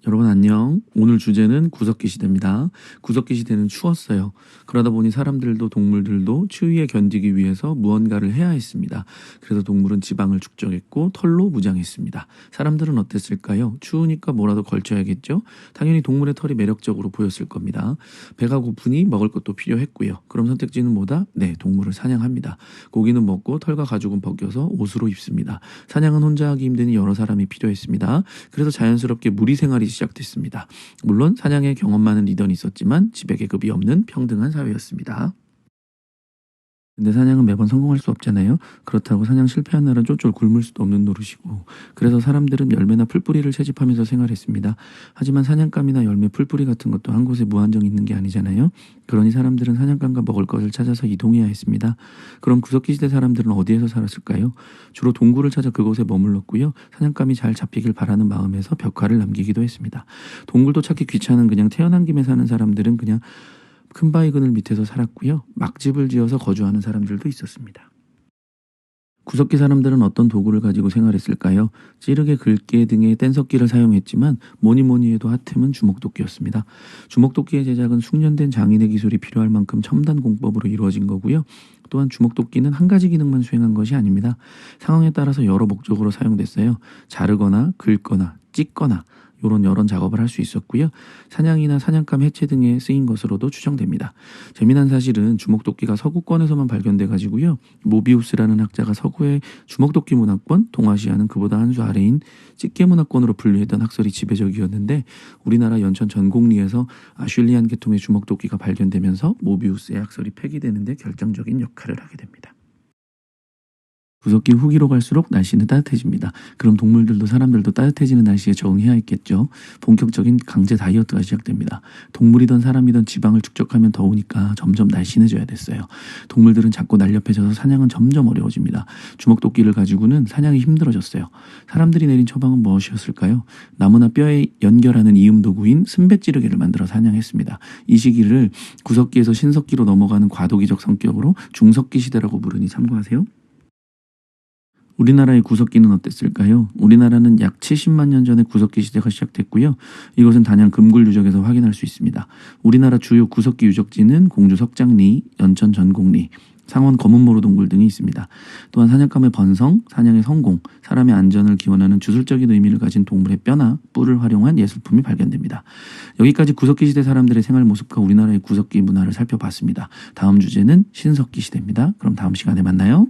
여러분 안녕. 오늘 주제는 구석기 시대입니다. 구석기 시대는 추웠어요. 그러다 보니 사람들도 동물들도 추위에 견디기 위해서 무언가를 해야 했습니다. 그래서 동물은 지방을 축적했고 털로 무장했습니다. 사람들은 어땠을까요? 추우니까 뭐라도 걸쳐야겠죠? 당연히 동물의 털이 매력적으로 보였을 겁니다. 배가 고프니 먹을 것도 필요했고요. 그럼 선택지는 뭐다? 네, 동물을 사냥합니다. 고기는 먹고 털과 가죽은 벗겨서 옷으로 입습니다. 사냥은 혼자 하기 힘드니 여러 사람이 필요했습니다. 그래서 자연스럽게 무리 생활이 시작됐습니다. 물론 사냥의 경험 많은 리더는 있었지만 지배계급이 없는 평등한 사회였습니다. 근데 사냥은 매번 성공할 수 없잖아요. 그렇다고 사냥 실패한 날은 쫄쫄 굶을 수도 없는 노릇이고, 그래서 사람들은 열매나 풀뿌리를 채집하면서 생활했습니다. 하지만 사냥감이나 열매, 풀뿌리 같은 것도 한 곳에 무한정 있는 게 아니잖아요. 그러니 사람들은 사냥감과 먹을 것을 찾아서 이동해야 했습니다. 그럼 구석기 시대 사람들은 어디에서 살았을까요? 주로 동굴을 찾아 그곳에 머물렀고요. 사냥감이 잘 잡히길 바라는 마음에서 벽화를 남기기도 했습니다. 동굴도 찾기 귀찮은 그냥 태어난 김에 사는 사람들은 그냥 큰 바위 그늘 밑에서 살았고요. 막집을 지어서 거주하는 사람들도 있었습니다. 구석기 사람들은 어떤 도구를 가지고 생활했을까요? 찌르개, 글개 등의 뗀석기를 사용했지만 뭐니 해도 핫템은 주먹도끼였습니다. 주먹도끼의 제작은 숙련된 장인의 기술이 필요할 만큼 첨단 공법으로 이루어진 거고요. 또한 주먹도끼는 한 가지 기능만 수행한 것이 아닙니다. 상황에 따라서 여러 목적으로 사용됐어요. 자르거나 긁거나 찢거나 이런 여러 작업을 할 수 있었고요. 사냥이나 사냥감 해체 등에 쓰인 것으로도 추정됩니다. 재미난 사실은 주먹도끼가 서구권에서만 발견돼 가지고요. 모비우스라는 학자가 서구의 주먹도끼 문화권, 동아시아는 그보다 한 수 아래인 집게 문화권으로 분류했던 학설이 지배적이었는데, 우리나라 연천 전곡리에서 아슐리안 계통의 주먹도끼가 발견되면서 모비우스의 학설이 폐기되는 데 결정적인 역할을 하게 됩니다. 구석기 후기로 갈수록 날씨는 따뜻해집니다. 그럼 동물들도 사람들도 따뜻해지는 날씨에 적응해야 했겠죠. 본격적인 강제 다이어트가 시작됩니다. 동물이든 사람이든 지방을 축적하면 더우니까 점점 날씬해져야 됐어요. 동물들은 자꾸 날렵해져서 사냥은 점점 어려워집니다. 주먹도끼를 가지고는 사냥이 힘들어졌어요. 사람들이 내린 처방은 무엇이었을까요? 나무나 뼈에 연결하는 이음 도구인 순배찌르개를 만들어 사냥했습니다. 이 시기를 구석기에서 신석기로 넘어가는 과도기적 성격으로 중석기 시대라고 부르니 참고하세요. 우리나라의 구석기는 어땠을까요? 우리나라는 약 70만 년 전에 구석기 시대가 시작됐고요. 이것은 단양 금굴 유적에서 확인할 수 있습니다. 우리나라 주요 구석기 유적지는 공주 석장리, 연천 전곡리, 상원 검은모로 동굴 등이 있습니다. 또한 사냥감의 번성, 사냥의 성공, 사람의 안전을 기원하는 주술적인 의미를 가진 동물의 뼈나 뿔을 활용한 예술품이 발견됩니다. 여기까지 구석기 시대 사람들의 생활 모습과 우리나라의 구석기 문화를 살펴봤습니다. 다음 주제는 신석기 시대입니다. 그럼 다음 시간에 만나요.